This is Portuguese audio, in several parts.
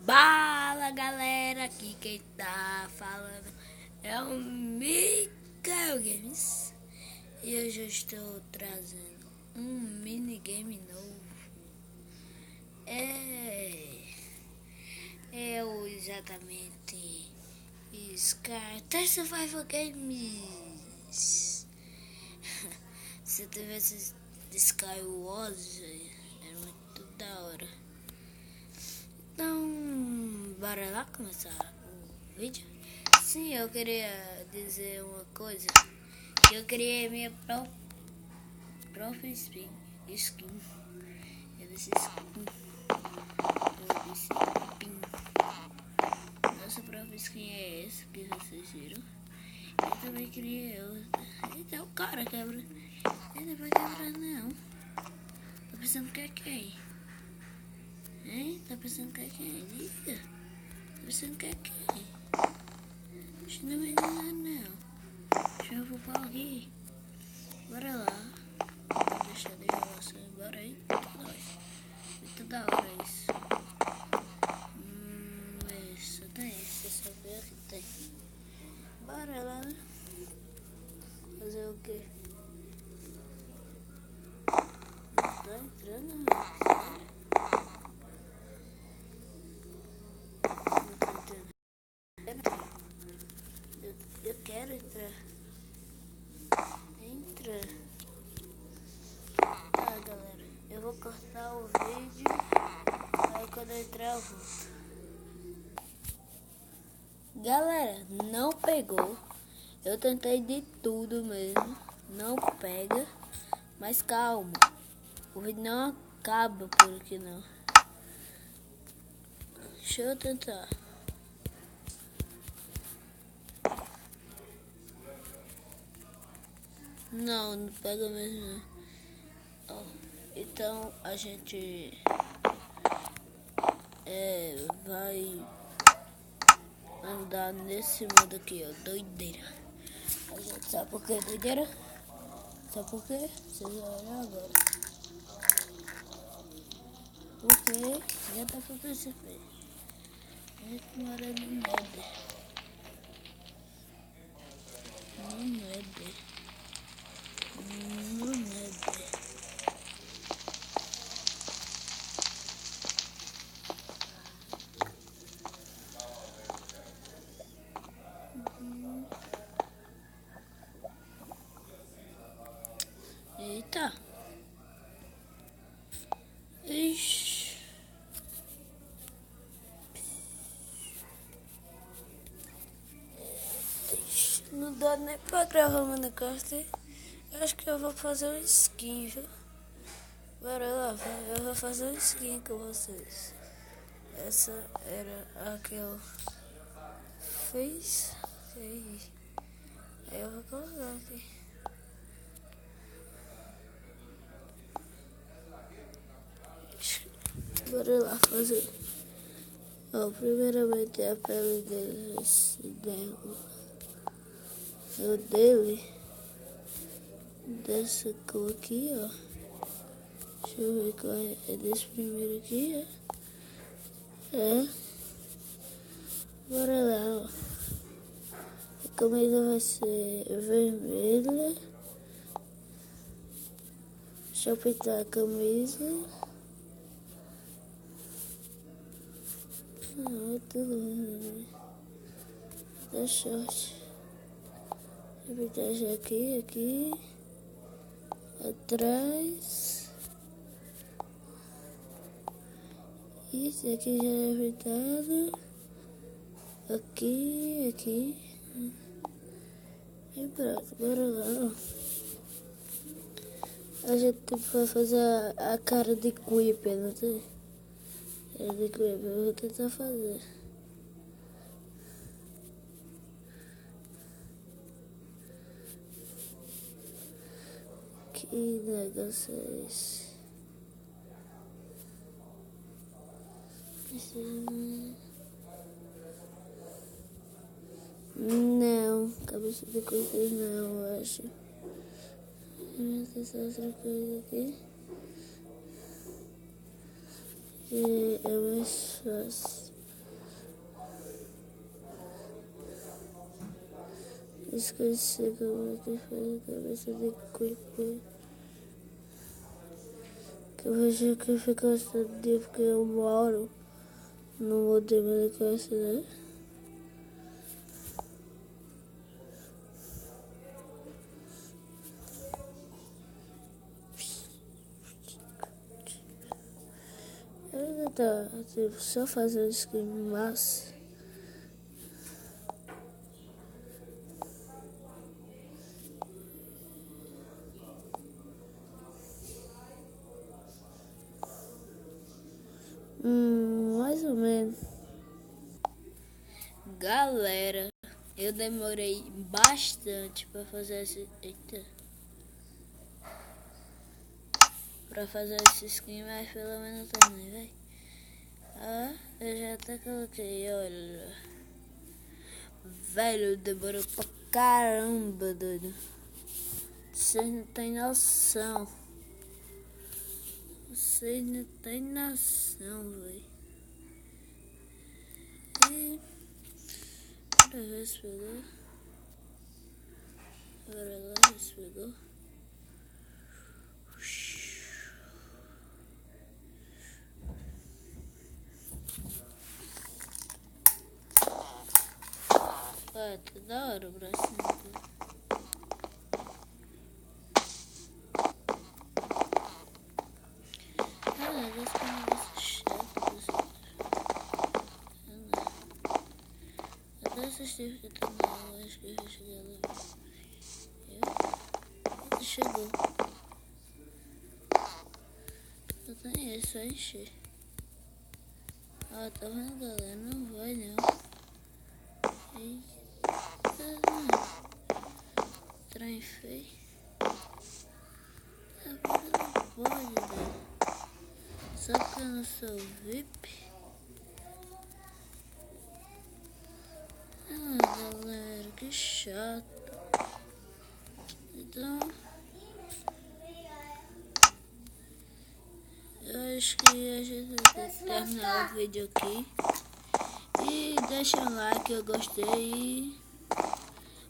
Fala galera, aqui quem tá falando é o Mikael Games e hoje eu estou trazendo um minigame novo. É o exatamente Scar Survival Games. Se eu tivesse Sky Wars, era muito da hora. Então, bora lá começar o vídeo? Sim, eu queria dizer uma coisa. Eu criei minha própria skin. Eu disse skin. Nossa própria skin é essa que vocês viram. Eu também criei outra. Então, cara, quebra. Ele não vai quebrar não. Tá pensando que é quem? Hein? Tá pensando que é quem? Diga. Tá pensando que é quem? Acho que não vai dar não. Deixa eu pro pau aqui. Bora lá. Deixa eu deixar você. Bora aí. Muito da hora isso. Isso tem. Você só vê que tem. Bora lá, né? Fazer o quê? Não tá entrando, não. Eu quero entrar. Entra. Tá, galera. Eu vou cortar o vídeo. Aí quando eu entrar eu volto. Galera, não pegou. Eu tentei de tudo mesmo. Não pega. Mas calma. O vídeo não acaba por aqui não. Deixa eu tentar. Não pega mesmo não. Ó, então a gente vai andar nesse mundo aqui, ó. Doideira. A gente sabe por que doideira? Sabe por quê? Vocês vão olhar agora. Porque já tá pra perceber. A gente mora no Nether. No Nether. No Nether. Eita. Ixi. Não dá nem pra gravar meu negócio. Eu acho que eu vou fazer um skin, viu? Bora lá, eu vou fazer um skin com vocês. Essa era a que eu fiz. Aí eu vou colocar aqui. Bora lá fazer. Ó, primeiramente a pele dele dessa cor aqui, ó. Deixa eu ver qual é desse primeiro aqui, ó. Bora lá, ó. A camisa vai ser vermelha. Deixa eu pintar a camisa. Ah, tudo da short. Vou pintar já aqui, atrás. Isso aqui já é pintado. Aqui. E pronto, bora lá. A gente vai fazer a cara de Creeper, não tem? É de Creeper, eu vou tentar fazer. Que negócio é esse? Não, cabeça de coisa não, eu acho. Vamos testar outra coisa aqui. É mais fácil. Esqueci como é que faz a cabeça de Creeper. Que eu vejo que fica bastante dia porque eu moro no modelo de casa, né? Eu ainda tá tipo, só fazendo skin massa. Mais ou menos. Galera, eu demorei bastante pra fazer esse... Eita. Pra fazer esse skin, mas pelo menos também, velho. Ah, eu já até coloquei, olha. Velho, demorou pra caramba, doido. Vocês não tem noção. Vocês não tem noção, velho. E... Bora ver se pegou. Bora lá ver se pegou. Ah, tá da hora o bracinho dele. Ah, não, das coisas chatas. Até assistir que tá na acho que eu já cheguei lá. Eu? Chegou. Só tem esse, só encher. Ah, tá vendo, galera? Não vai, não. Eita, não. Trem feio. Agora não pode, velho. Só que eu não sou VIP. Ah, galera, que chato. Então, eu acho que a gente vai terminar o vídeo aqui. E deixa um like, eu gostei.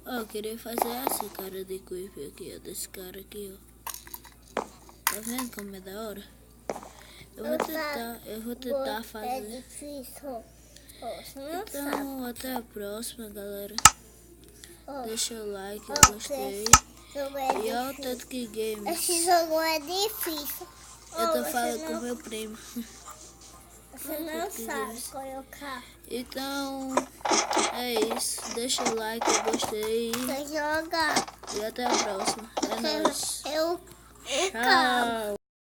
Ó, eu queria fazer essa cara de Creeper aqui, ó. Desse cara aqui, ó. Tá vendo como é da hora? Eu vou tentar fazer. É difícil. Então, até a próxima, galera. Deixa o like, eu gostei. E olha o tanto que games. Esse jogo é difícil. Eu tô falando com meu primo. Você não sabe colocar. Então, é isso. Deixa o like, eu gostei. Você joga. E até a próxima. É nóis. Eu Tchau.